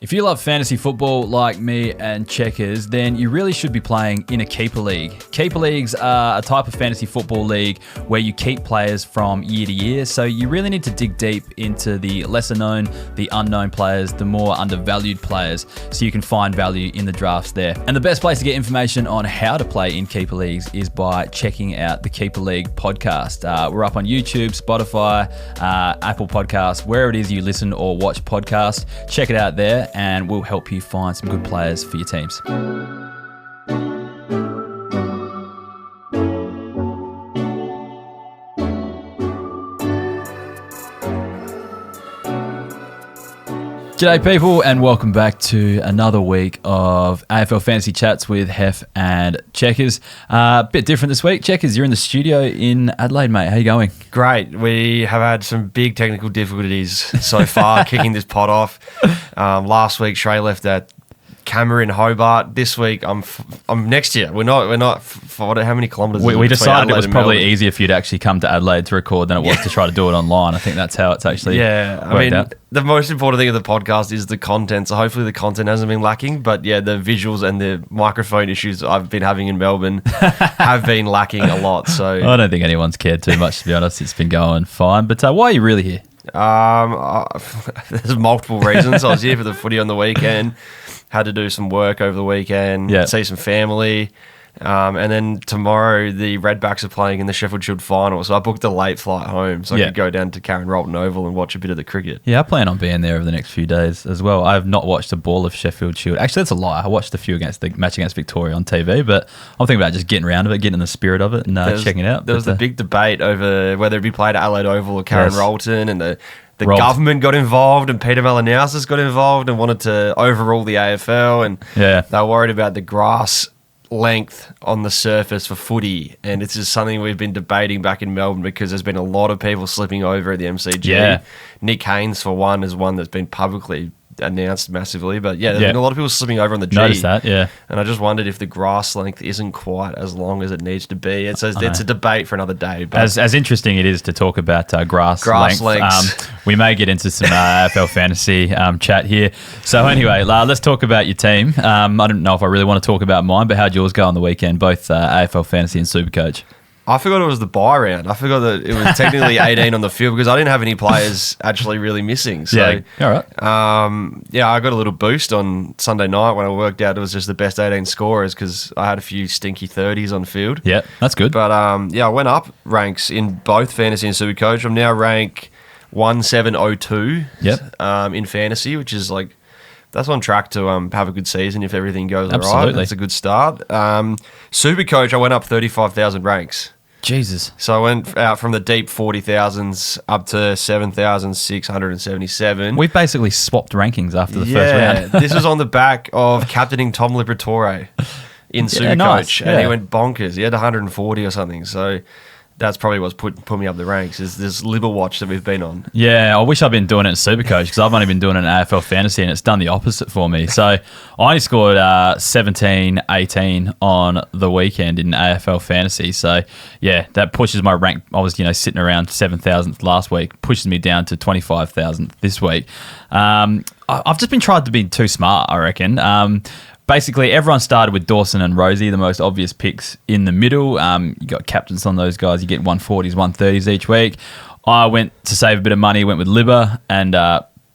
If you love fantasy football like me and Checkers, then you really should be playing in a keeper league. Keeper leagues are a type of fantasy football league where you keep players from year to year, so you really need to dig deep into the lesser known, the unknown players, the more undervalued players, so you can find value in the drafts there. And the best place to get information on how to play in keeper leagues is by checking out the Keeper League podcast. We're up on YouTube, Spotify, Apple Podcasts, wherever it is you listen or watch podcasts. Check it out there, and we'll help you find some good players for your teams. G'day people, and welcome back to another week of AFL Fantasy Chats with Heff and Checkers. A bit different this week. Checkers, you're in the studio in Adelaide, mate. How you going? Great. We have had some big technical difficulties so far kicking this pod off. Last week, Shrey left at Camera in Hobart. This week, I'm next year. We're not. How many kilometres? We decided it was probably easier for you to actually come to Adelaide to record than it was to try to do it online. I think that's how it's actually worked out. The most important thing of the podcast is the content. So hopefully the content hasn't been lacking. But yeah, the visuals and the microphone issues I've been having in Melbourne have been lacking a lot. So I don't think anyone's cared too much, to be honest. It's been going fine. But why are you really here? There's multiple reasons. I was here for the footy on the weekend. Had to do some work over the weekend, see some family. And then tomorrow, the Redbacks are playing in the Sheffield Shield final. So I booked a late flight home so I could go down to Karen Rolton Oval and watch a bit of the cricket. Yeah, I plan on being there over the next few days as well. I have not watched a ball of Sheffield Shield. Actually, that's a lie. I watched a few against the match against Victoria on TV, but I'm thinking about just getting around of it, getting in the spirit of it and checking it out. There was the big debate over whether it'd be played at Adelaide Oval or Karen Rolton, and the government got involved, and Peter Malinauskas got involved and wanted to overrule the AFL, and they were worried about the grass length on the surface for footy, and it's just something we've been debating back in Melbourne because there's been a lot of people slipping over at the MCG. Nick Haynes, for one, is one that's been publicly announced massively, but there's been a lot of people slipping over on the G. Noticed that, and I just wondered if the grass length isn't quite as long as it needs to be. It's a debate for another day. But as interesting it is to talk about grass lengths. We may get into some AFL fantasy chat here. So anyway, let's talk about your team. I don't know if I really want to talk about mine, but how'd yours go on the weekend, both AFL Fantasy and Supercoach? I forgot it was the bye round. I forgot that it was technically 18 on the field because I didn't have any players actually really missing. So, all right. I got a little boost on Sunday night when I worked out it was just the best 18 scorers because I had a few stinky 30s on field. Yeah, that's good. But I went up ranks in both fantasy and Supercoach. I'm now rank 1702 in fantasy, which is like, that's on track to have a good season if everything goes all right. That's a good start. Supercoach, I went up 35,000 ranks. Jesus. So I went out from the deep 40,000s up to 7,677. We've basically swapped rankings after the first round. This was on the back of captaining Tom Liberatore in Supercoach. And he went bonkers. He had 140 or something. So that's probably what's put me up the ranks, is this Libber watch that we've been on. Yeah, I wish I'd been doing it in Supercoach because I've only been doing it in AFL Fantasy and it's done the opposite for me. So I only scored 17, 18 on the weekend in AFL Fantasy. So yeah, that pushes my rank. I was sitting around 7,000th last week, pushes me down to 25,000th this week. I've just been trying to be too smart, I reckon. Basically, everyone started with Dawson and Rosie, the most obvious picks in the middle. You got captains on those guys. You get 140s, 130s each week. I went to save a bit of money, went with Libba and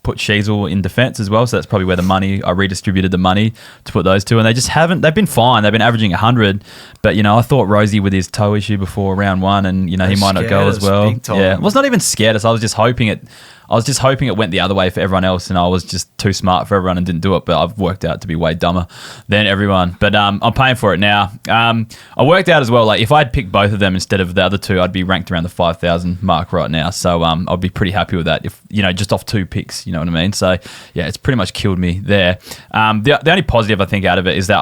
put Sheasel in defence as well. So that's probably where I redistributed the money to put those two. And they've been fine. They've been averaging 100. But, I thought Rosie with his toe issue before round one and, he might not go as well. Yeah, I was not even scared. I was just hoping it went the other way for everyone else, and I was just too smart for everyone and didn't do it. But I've worked out to be way dumber than everyone. But I'm paying for it now. I worked out as well, like if I'd picked both of them instead of the other two, I'd be ranked around the 5,000 mark right now. So I'd be pretty happy with that. If just off two picks, you know what I mean. So yeah, it's pretty much killed me there. The only positive I think out of it is that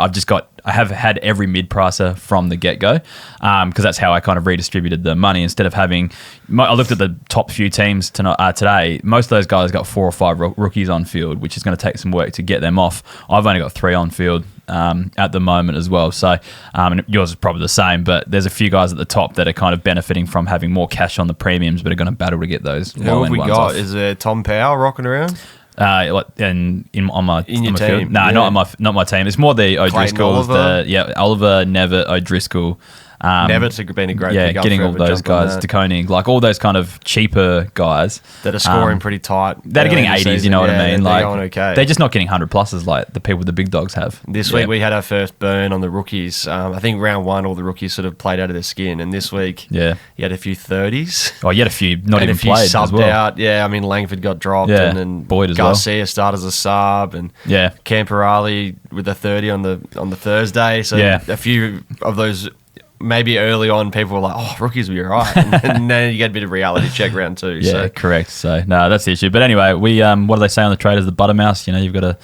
I have had every mid-pricer from the get-go because that's how I kind of redistributed the money. Instead of having, I looked at the top few teams today. Most of those guys got 4 or 5 rookies on field, which is going to take some work to get them off. I've only got 3 on field at the moment as well. So and yours is probably the same, but there's a few guys at the top that are kind of benefiting from having more cash on the premiums, but are going to battle to get those. What have we got? Off. Is there Tom Powell rocking around? On my team? field. No, not my team. It's more the O'Driscolls, Oliver, Nevitt, O'Driscoll. Nevitt's been a great pick up getting all those guys, DeConing, like all those kind of cheaper guys that are scoring pretty tight. They're getting 80s, you know what I mean? Like they're just not getting 100 pluses like the people with the big dogs have. This week we had our first burn on the rookies. I think round one, all the rookies sort of played out of their skin, and this week, you had a few 30s. Oh, you had a few not even played subbed as well. Out. Yeah, I mean Langford got dropped, and then Boyd as Garcia started as a sub, and Camperali with a 30 on the Thursday. So a few of those. Maybe early on, people were like, "Oh, rookies will be all right," and then you get a bit of reality check round two. Correct. So no, that's the issue. But anyway, we what do they say on the traders? The butter mouse. You know, you've got to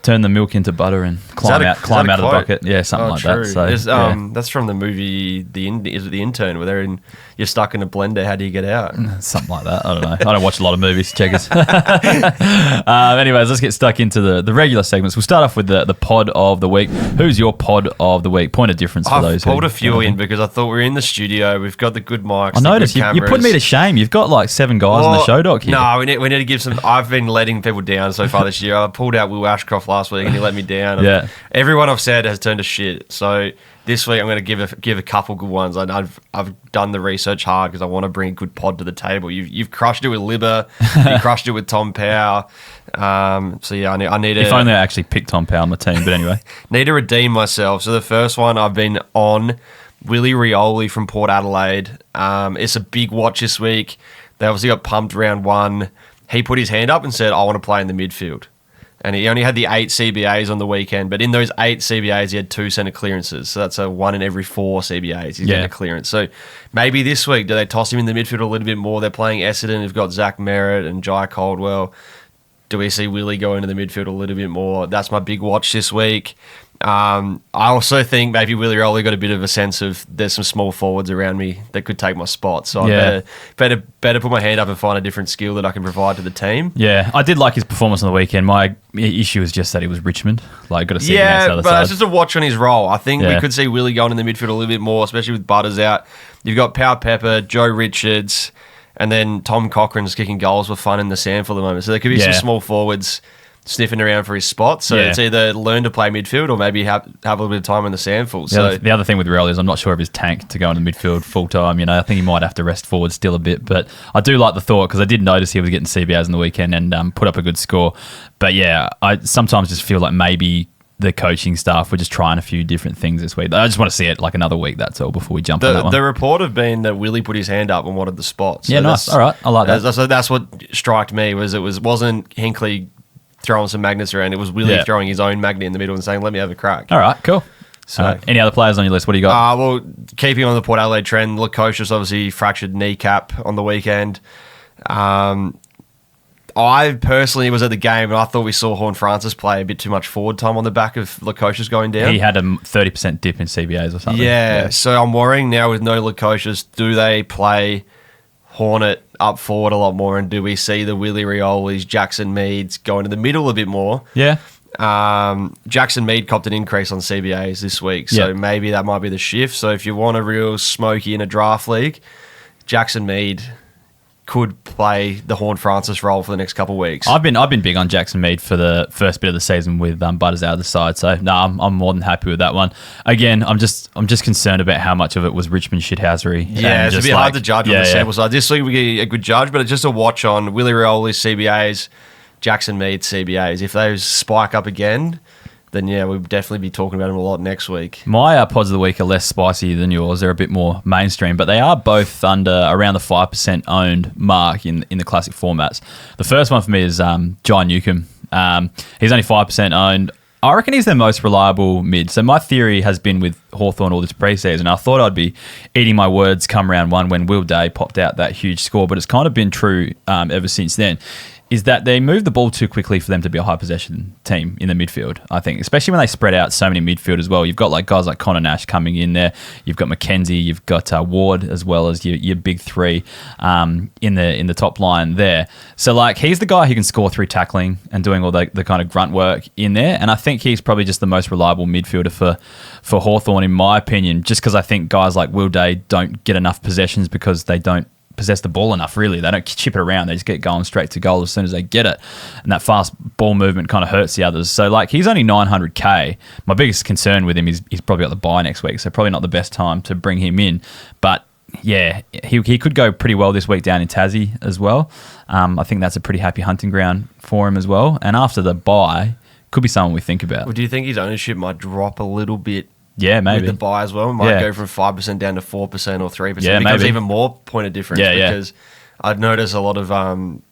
turn the milk into butter and climb out of the bucket. Yeah, something like true. that. So that's from the movie Is it The Intern, where you're stuck in a blender. How do you get out? Something like that. I don't know. I don't watch a lot of movies. Checkers. Anyways, let's get stuck into the regular segments. We'll start off with the pod of the week. Who's your pod of the week? Point of difference for those. I've pulled a few in because I thought we were in the studio. We've got the good mics. I noticed you put me to shame. You've got like 7 guys on the show doc here. No, we need to give some. I've been letting people down so far this year. I pulled out Will Ashcroft last week and he let me down. Everyone I've said has turned to shit. So this week I'm going to give a couple good ones. I've done the research hard because I want to bring a good pod to the table. You've crushed it with Libba. You crushed it with Tom Power. So yeah, I need to. If only I actually picked Tom Power on my team. But anyway, need to redeem myself. So the first one I've been on. Willie Rioli from Port Adelaide. It's a big watch this week. They obviously got pumped round one. He put his hand up and said, I want to play in the midfield. And he only had the 8 CBAs on the weekend, but in those 8 CBAs, he had 2 centre clearances. So that's a 1 in every 4 CBAs he's getting a clearance. So maybe this week, do they toss him in the midfield a little bit more? They're playing Essendon. They've got Zach Merritt and Jai Caldwell. Do we see Willie go into the midfield a little bit more? That's my big watch this week. I also think maybe Willie Rioli got a bit of a sense of there's some small forwards around me that could take my spot. So I better put my hand up and find a different skill that I can provide to the team. Yeah, I did like his performance on the weekend. My issue is just that he was Richmond. Like, got to see against the other side. It's just a watch on his role. I think we could see Willie going in the midfield a little bit more, especially with Butters out. You've got Power Pepper, Joe Richards, and then Tom Cochran's kicking goals for fun in the SANFL at the moment. So there could be some small forwards sniffing around for his spot. So it's either learn to play midfield or maybe have a little bit of time in the SANFL. So the other thing with Rioli is I'm not sure of his tank to go into midfield full time. You know, I think he might have to rest forward still a bit. But I do like the thought because I did notice he was getting CBAs on the weekend and put up a good score. But yeah, I sometimes just feel like maybe the coaching staff were just trying a few different things this week. I just want to see it like another week, that's all, before we jump on that one. The report have been that Willie put his hand up and wanted the spot. So nice. All right, I like that. So that's what struck me wasn't Hinkley throwing some magnets around. It was Willie throwing his own magnet in the middle and saying, let me have a crack. All right, cool. So any other players on your list? What do you got? Well, keeping on the Port Adelaide trend, Lukosius obviously fractured kneecap on the weekend. I personally was at the game and I thought we saw Horn Francis play a bit too much forward time on the back of Lukosius going down. He had a 30% dip in CBAs or something. Yeah, so I'm worrying now with no Lukosius, do they play Hornet up forward a lot more, and do we see the Willie Riolis, Jackson Meads go into the middle a bit more? Yeah. Jackson Mead copped an increase on CBAs this week, so maybe that might be the shift. So if you want a real smoky in a draft league, Jackson Mead could play the Horn Francis role for the next couple of weeks. I've been big on Jackson Mead for the first bit of the season with Butters out of the side, so I'm more than happy with that one. Again, I'm just concerned about how much of it was Richmond shithousery. Yeah, it's a bit hard to judge on the sample side. This week we get a good judge, but it's just a watch on Willie Rioli's CBAs, Jackson Mead's CBAs. If those spike up again, then we'll definitely be talking about them a lot next week. My pods of the week are less spicy than yours. They're a bit more mainstream, but they are both under around the 5% owned mark in the classic formats. The first one for me is John Newcomb. He's only 5% owned. I reckon he's their most reliable mid. So my theory has been with Hawthorn all this preseason. I thought I'd be eating my words come round one when Will Day popped out that huge score, but it's kind of been true ever since then. Is that they move the ball too quickly for them to be a high possession team in the midfield, I think, especially when they spread out so many midfield as well. You've got like guys like Connor Nash coming in there. You've got McKenzie. You've got Ward as well as your big three in the top line there. So like he's the guy who can score through tackling and doing all the kind of grunt work in there. And I think he's probably just the most reliable midfielder for Hawthorn in my opinion, just because I think guys like Will Day don't get enough possessions because they don't possess the ball enough, really. They don't chip it around. They just get going straight to goal as soon as they get it. And that fast ball movement kind of hurts the others. So, like, he's only 900K. My biggest concern with him is he's probably got the bye next week, so probably not the best time to bring him in. But, yeah, he could go pretty well this week down in Tassie as well. I think that's a pretty happy hunting ground for him as well. And after the bye, could be someone we think about. Well, do you think his ownership might drop a little bit? Yeah, maybe. With the buy as well. It might go from 5% down to 4% or 3%. Yeah, becomes maybe. even more point of difference because I'd notice a lot of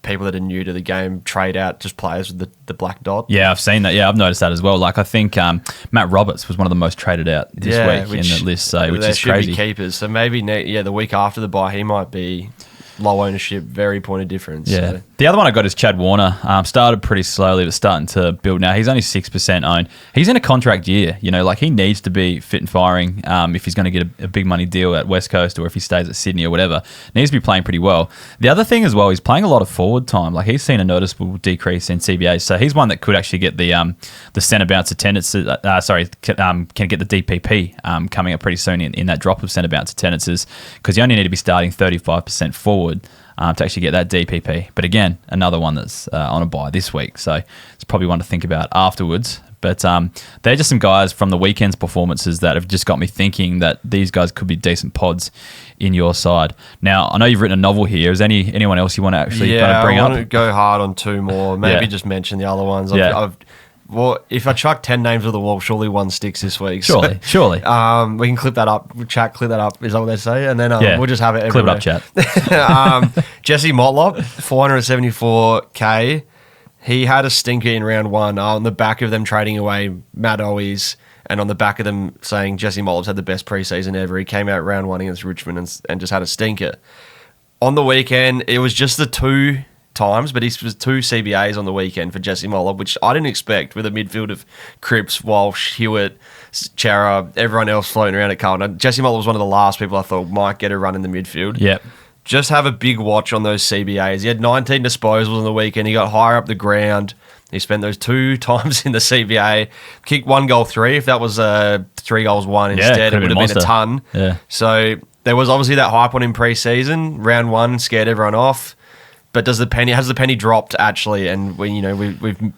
people that are new to the game trade out just players with the black dot. Yeah, I've seen that. Yeah, I've noticed that as well. Like, I think Matt Roberts was one of the most traded out this week in the list, so which is crazy. Be keepers. So maybe the week after the buy, he might be low ownership, very point of difference. Yeah. So. The other one I got is Chad Warner. Started pretty slowly, but starting to build now. He's only 6% owned. He's in a contract year. You know, like, he needs to be fit and firing if he's going to get a big money deal at West Coast or if he stays at Sydney or whatever. Needs to be playing pretty well. The other thing as well, he's playing a lot of forward time. Like, he's seen a noticeable decrease in CBAs. So he's one that could actually get the centre bounce attendance. Can get the DPP coming up pretty soon in that drop of centre bounce attendances, because you only need to be starting 35% forward to actually get that DPP. But again, another one that's on a buy this week. So it's probably one to think about afterwards. But they're just some guys from the weekend's performances that have just got me thinking that these guys could be decent pods in your side. Now, I know you've written a novel here. Is anyone else you want to actually kind of bring up? I want to go hard on two more. Maybe just mention the other ones. Well, if I chuck 10 names to the wall, surely one sticks this week. Surely. We can clip that up. Chat, clip that up. Is that what they say? And then we'll just have it everywhere. Clip it up, chat. Jesse Motlop, 474K. He had a stinker in round one on the back of them trading away Matt Owies and on the back of them saying Jesse Motlop's had the best preseason ever. He came out round one against Richmond and just had a stinker. On the weekend, it was just the two times, but he was 2 CBAs on the weekend for Jesse Motlop, which I didn't expect, with a midfield of Cripps, Walsh, Hewitt, Chara, everyone else floating around at Carlton. Jesse Motlop was one of the last people I thought might get a run in the midfield. Yep. Just have a big watch on those CBAs. He had 19 disposals on the weekend. He got higher up the ground. He spent those 2 times in the CBA, kicked 1 goal 3. If that was 3 goals 1 instead, it would have been a ton. Yeah. So there was obviously that hype on him pre-season. Round 1 scared everyone off. But has the penny dropped actually? And we've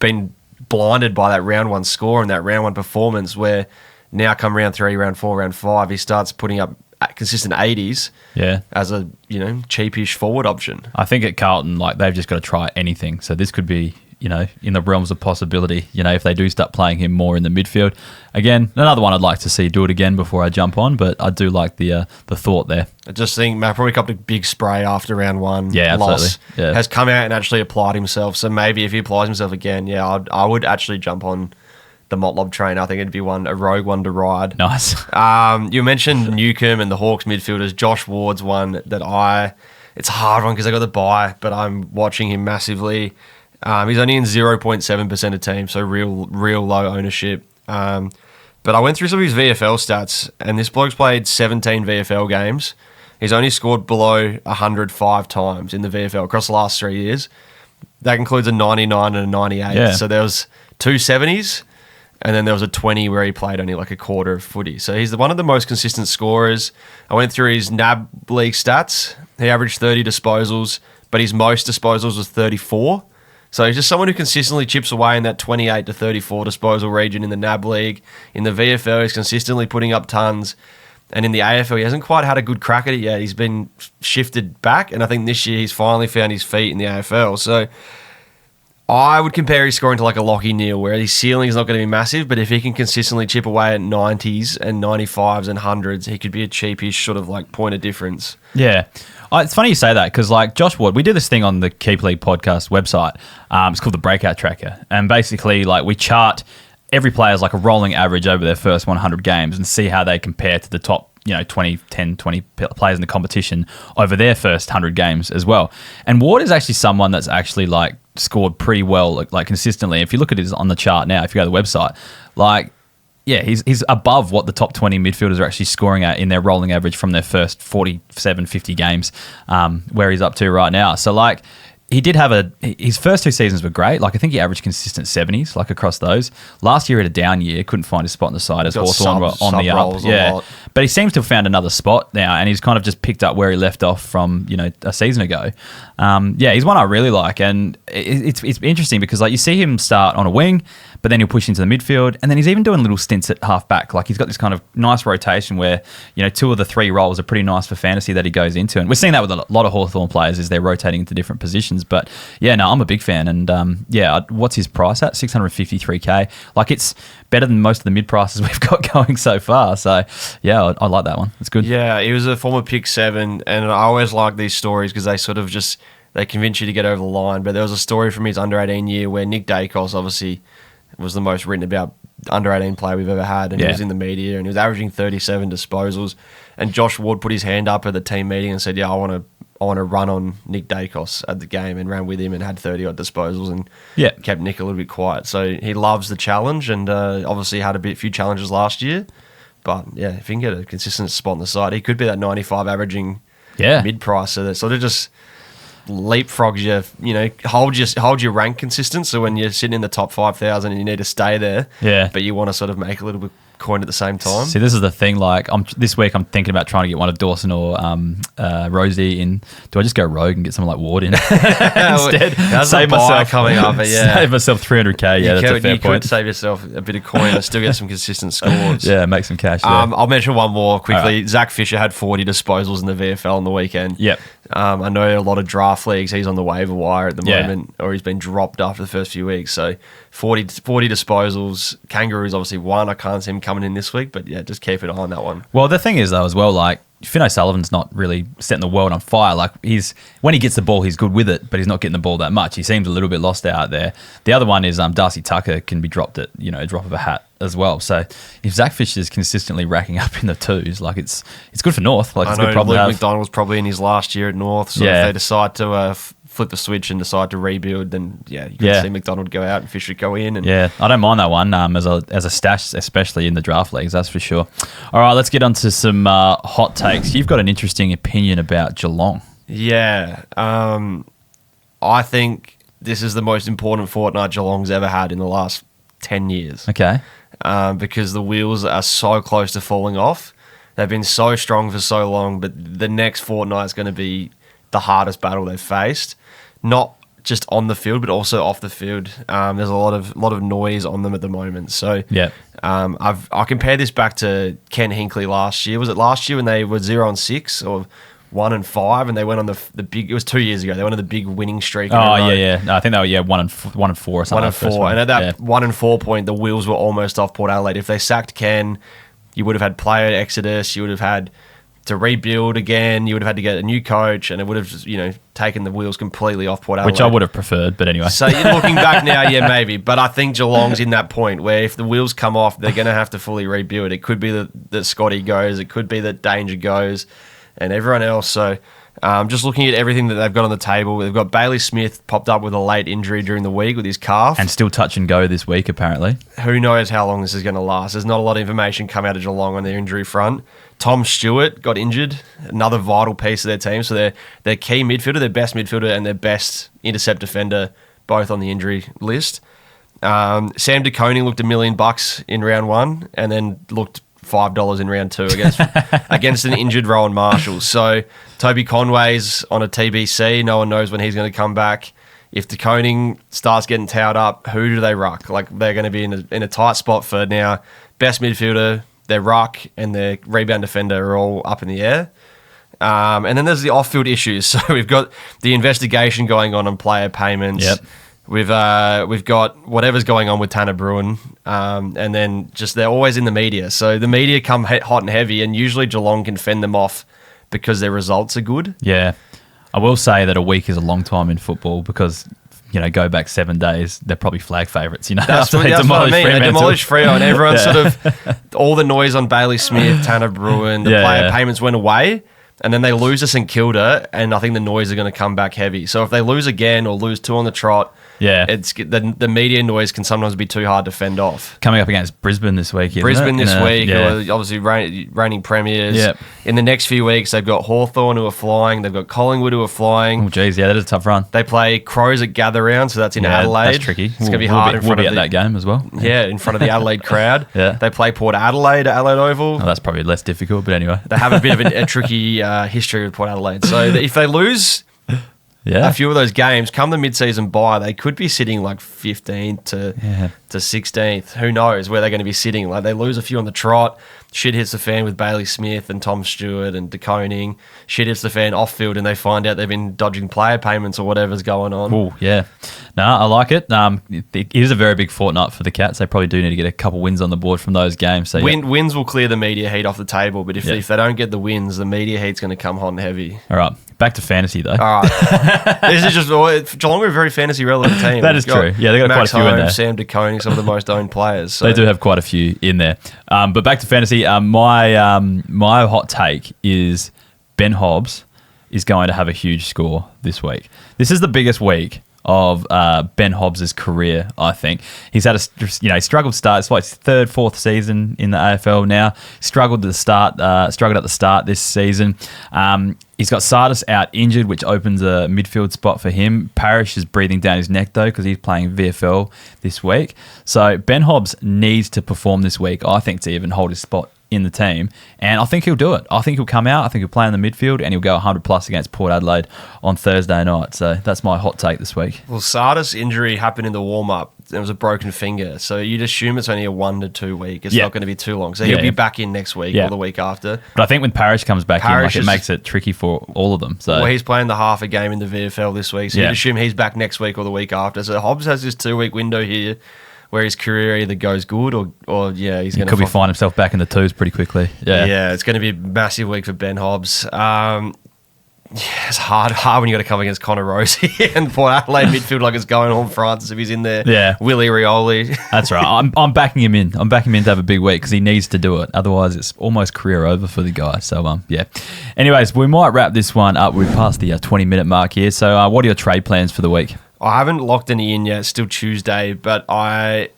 been blinded by that round 1 score and that round 1 performance, where now come round 3, round 4, round 5, he starts putting up consistent 80s. Yeah. As a cheapish forward option. I think at Carlton, like, they've just got to try anything. So this could be, in the realms of possibility, if they do start playing him more in the midfield. Again, another one I'd like to see do it again before I jump on, but I do like the thought there. I just think Matt probably copped a big spray after round 1. Yeah, absolutely. Loss, yeah. Has come out and actually applied himself. So maybe if he applies himself again, I would actually jump on the Motlop train. I think it'd be a rogue one to ride. Nice. You mentioned Newcomb and the Hawks midfielders. Josh Ward's one that it's a hard one because I got the bye, but I'm watching him massively. He's only in 0.7% of teams, so real low ownership. But I went through some of his VFL stats, and this bloke's played 17 VFL games. He's only scored below 105 times in the VFL across the last 3 years. That includes a 99 and a 98. Yeah. So there was 2 70s, and then there was a 20 where he played only like a quarter of footy. So he's one of the most consistent scorers. I went through his NAB league stats. He averaged 30 disposals, but his most disposals was 34. So he's just someone who consistently chips away in that 28 to 34 disposal region in the NAB league. In the VFL, he's consistently putting up tons. And in the AFL, he hasn't quite had a good crack at it yet. He's been shifted back, and I think this year he's finally found his feet in the AFL. So I would compare his scoring to like a Lachie Neale, where his ceiling is not going to be massive, but if he can consistently chip away at 90s and 95s and 100s, he could be a cheapish sort of like point of difference. Yeah. It's funny you say that, because like Josh Ward, we did this thing on the Keep League podcast website. It's called the Breakout Tracker. And basically, like, we chart every player's like a rolling average over their first 100 games and see how they compare to the top 20 players in the competition over their first 100 games as well. And Ward is actually someone that's actually like scored pretty well, like consistently. If you look at his on the chart now, if you go to the website, like, yeah, he's above what the top 20 midfielders are actually scoring at in their rolling average from their first 47, 50 games, where he's up to right now. So, like, he did have his first 2 seasons were great. Like I think he averaged consistent 70s, like across those. Last year he had a down year, couldn't find his spot in the side as Hawthorn were on the up. Yeah, but he seems to have found another spot now, and he's kind of just picked up where he left off from a season ago. He's one I really like, and it's interesting because like you see him start on a wing, but then he'll push into the midfield, and then he's even doing little stints at half back. Like he's got this kind of nice rotation where 2 of the 3 roles are pretty nice for fantasy that he goes into, and we're seeing that with a lot of Hawthorn players is they're rotating into different positions. But yeah, no, I'm a big fan, and what's his price at? $653K. Like it's better than most of the mid prices we've got going so far. So yeah, I like that one. It's good. Yeah, he was a former pick 7, and I always like these stories because they sort of they convince you to get over the line. But there was a story from his under 18 year where Nick Dacos obviously was the most written about under 18 player we've ever had, and he was in the media, and he was averaging 37 disposals. And Josh Ward put his hand up at the team meeting and said, "Yeah, I want to run on Nick Dacos at the game," and ran with him and had 30 odd disposals and kept Nick a little bit quiet. So he loves the challenge, and obviously had a few challenges last year. But yeah, if he can get a consistent spot on the side, he could be that 95 averaging mid price. So that sort of just leapfrogs you, hold your rank consistent. So when you're sitting in the top 5,000 and you need to stay there, but you want to sort of make a little bit coin at the same time. See, this is the thing. Like, this week I'm thinking about trying to get one of Dawson or Rosie in. Do I just go rogue and get someone like Ward in instead? Save myself coming up, but save myself $300K. Yeah, that's a fair point. You could save yourself a bit of coin and still get some consistent scores. Yeah, make some cash. I'll mention one more quickly. Right. Zach Fisher had 40 disposals in the VFL on the weekend. Yep. I know a lot of draft leagues. He's on the waiver wire at the moment, or he's been dropped after the first few weeks. So 40 disposals. Kangaroos obviously won. I can't see him coming in this week, but yeah, just keep an eye on that one. Well, the thing is though as well, like Finn O'Sullivan's not really setting the world on fire. Like when he gets the ball, he's good with it, but he's not getting the ball that much. He seems a little bit lost out there. The other one is Darcy Tucker can be dropped at a drop of a hat as well. So if Zach Fisher's consistently racking up in the 2s, like it's good for North. Like it's a good problem to have. Luke McDonald's probably in his last year at North, so if they decide to flip the switch and decide to rebuild, then you can see McDonald go out and Fisher go in. And I don't mind that one as a stash, especially in the draft leagues, that's for sure. All right, let's get on to some hot takes. You've got an interesting opinion about Geelong. Yeah, I think this is the most important fortnight Geelong's ever had in the last 10 years. Okay. Because the wheels are so close to falling off. They've been so strong for so long, but the next fortnight is going to be the hardest battle they've faced. Not just on the field, but also off the field. There's a lot of noise on them at the moment. So I compare this back to Ken Hinkley last year. Was it last year when they were 0-6 or 1-5, and they went on the big? It was 2 years ago. They went on the big winning streak. No, I think they were 1-4 or something. 1-4, and at that 1-4 point, the wheels were almost off Port Adelaide. If they sacked Ken, you would have had player exodus. You would have had to rebuild again. You would have had to get a new coach, and it would have just, taken the wheels completely off Port Adelaide. Which I would have preferred, but anyway. So looking back now, maybe. But I think Geelong's in that point where if the wheels come off, they're going to have to fully rebuild. It could be that Scotty goes. It could be that Danger goes and everyone else. So just looking at everything that they've got on the table, they've got Bailey Smith popped up with a late injury during the week with his calf. And still touch and go this week, apparently. Who knows how long this is going to last. There's not a lot of information come out of Geelong on their injury front. Tom Stewart got injured, another vital piece of their team. So their key midfielder, their best midfielder, and their best intercept defender, both on the injury list. Sam De Koning looked $1 million in round 1 and then looked $5 in round 2 against an injured Rowan Marshall. So Toby Conway's on a TBC. No one knows when he's going to come back. If De Koning starts getting towed up, who do they ruck? Like, they're going to be in a tight spot for now. Best midfielder, their ruck, and their rebound defender are all up in the air. And then there's the off-field issues. So we've got the investigation going on player payments. Yep. We've got whatever's going on with Tanner Bruin, and then just they're always in the media. So the media come hot and heavy, and usually Geelong can fend them off because their results are good. Yeah, I will say that a week is a long time in football because go back 7 days, they're probably flag favourites. That's what I mean. They demolished Freo, and everyone sort of all the noise on Bailey Smith, Tanner Bruin, the player payments went away. and then they lose to St Kilda, and I think the noise are going to come back heavy. So if they lose again or lose 2 on the trot, it's the media noise can sometimes be too hard to fend off. Coming up against Brisbane this week, isn't Brisbane it? this week, who are obviously reigning premiers. Yep. In the next few weeks, they've got Hawthorn who are flying. They've got Collingwood who are flying. Oh, geez, that is a tough run. They play Crows at Gather Round, so that's in Adelaide. That's tricky. It's going to be hard in front of that game as well. Yeah, in front of the Adelaide crowd. Yeah. They play Port Adelaide at Adelaide Oval. Oh, that's probably less difficult, but anyway. They have a bit of a tricky history with Port Adelaide. So if they lose a few of those games, come the mid-season bye, they could be sitting like 15th to 16th. Who knows where they're going to be sitting? Like they lose a few on the trot. Shit hits the fan with Bailey Smith and Tom Stewart and DeConing. Shit hits the fan off field and they find out they've been dodging player payments or whatever's going on. Oh, yeah. No, I like it. It is a very big fortnight for the Cats. They probably do need to get a couple wins on the board from those games. So Wins will clear the media heat off the table, but if they don't get the wins, the media heat's going to come hot and heavy. All right. Back to fantasy, though. All right. This is just Geelong are a very fantasy relevant team. That is true. Yeah, they got Max quite a few in there. Sam DeConing, some of the most owned players. So. They do have quite a few in there. But back to fantasy. My hot take is Ben Hobbs is going to have a huge score this week. This is the biggest week of Ben Hobbs' career, I think. He's had a struggled start. It's like his 3rd, 4th season in the AFL now. Struggled at the start this season. He's got Sardis out injured, which opens a midfield spot for him. Parrish is breathing down his neck, though, because he's playing VFL this week. So Ben Hobbs needs to perform this week, I think, to even hold his spot in the team. And I think he'll do it. I think he'll come out. I think he'll play in the midfield, and he'll go 100+ against Port Adelaide on Thursday night. So that's my hot take this week. Well, Sardis' injury happened in the warm-up. It was a broken finger. So you'd assume it's only a 1 to 2 week. It's not going to be too long. So he'll be back in next week or the week after. But I think when Parrish comes back in, it makes it tricky for all of them. So well, he's playing the half a game in the VFL this week. So you'd assume he's back next week or the week after. So Hobbs has this 2-week window here where his career either goes good or he's going to find himself back in the twos pretty quickly. Yeah, it's going to be a massive week for Ben Hobbs. It's hard when you got to come against Connor Rosie and Port Adelaide midfield like it's going on Francis if he's in there. Yeah, Willie Rioli. That's right. I'm backing him in. I'm backing him in to have a big week because he needs to do it. Otherwise, it's almost career over for the guy. So yeah. Anyways, we might wrap this one up. We've passed the 20-minute mark here. So what are your trade plans for the week? I haven't locked any in yet. It's still Tuesday, but I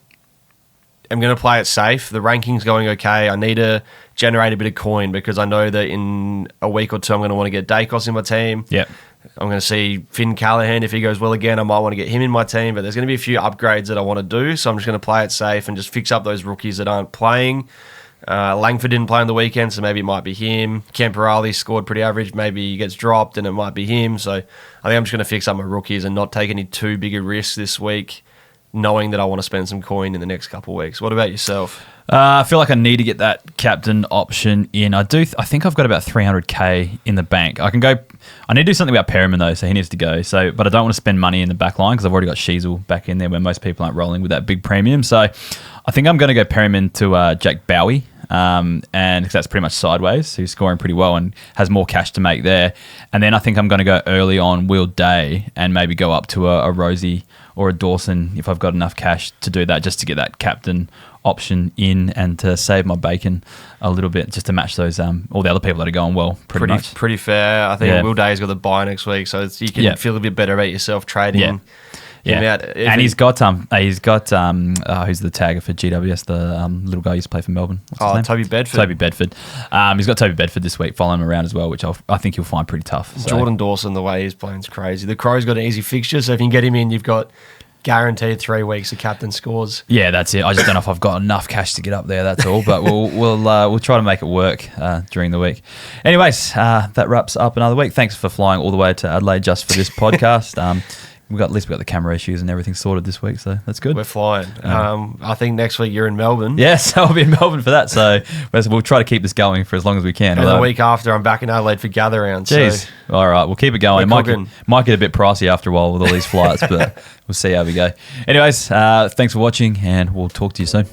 am going to play it safe. The ranking's going okay. I need to generate a bit of coin because I know that in a week or two I'm going to want to get Dacos in my team. Yep. I'm going to see Finn Callahan. If he goes well again, I might want to get him in my team, but there's going to be a few upgrades that I want to do, so I'm just going to play it safe and just fix up those rookies that aren't playing. Langford didn't play on the weekend, so maybe it might be him. Camperali scored pretty average. Maybe he gets dropped and it might be him. So I think I'm just going to fix up my rookies and not take any too big a risk this week, knowing that I want to spend some coin in the next couple of weeks. What about yourself? I feel like I need to get that captain option in. I think I've got about 300k in the bank. I need to do something about Perriman though, so he needs to go. But I don't want to spend money in the back line because I've already got Sheasel back in there where most people aren't rolling with that big premium. So I think I'm going to go Perriman to Jack Bowie. And because that's pretty much sideways, he's scoring pretty well and has more cash to make there. And then I think I'm going to go early on Will Day and maybe go up to a Rosie or a Dawson if I've got enough cash to do that, just to get that captain option in and to save my bacon a little bit, just to match those all the other people that are going well. Pretty fair. I think Will Day's got the bye next week, so you can feel a bit better about yourself trading. Yeah, and he's got who's the tagger for GWS, the little guy who used to play for Melbourne. What's his name? Toby Bedford. He's got Toby Bedford this week following him around as well, which I think you'll find pretty tough. So. Jordan Dawson, the way he's playing is crazy. The Crows got an easy fixture, so if you can get him in, you've got guaranteed 3 weeks of captain scores. Yeah, that's it. I just don't know if I've got enough cash to get up there. That's all. But we'll try to make it work during the week. Anyways, that wraps up another week. Thanks for flying all the way to Adelaide just for this podcast. At least we got the camera issues and everything sorted this week, so that's good. We're flying. I think next week you're in Melbourne. Yes, I'll be in Melbourne for that. So we'll try to keep this going for as long as we can. And the week after, I'm back in Adelaide for Gather Round. Jeez. So all right, we'll keep it going. It might get a bit pricey after a while with all these flights, but we'll see how we go. Anyways, thanks for watching, and we'll talk to you soon.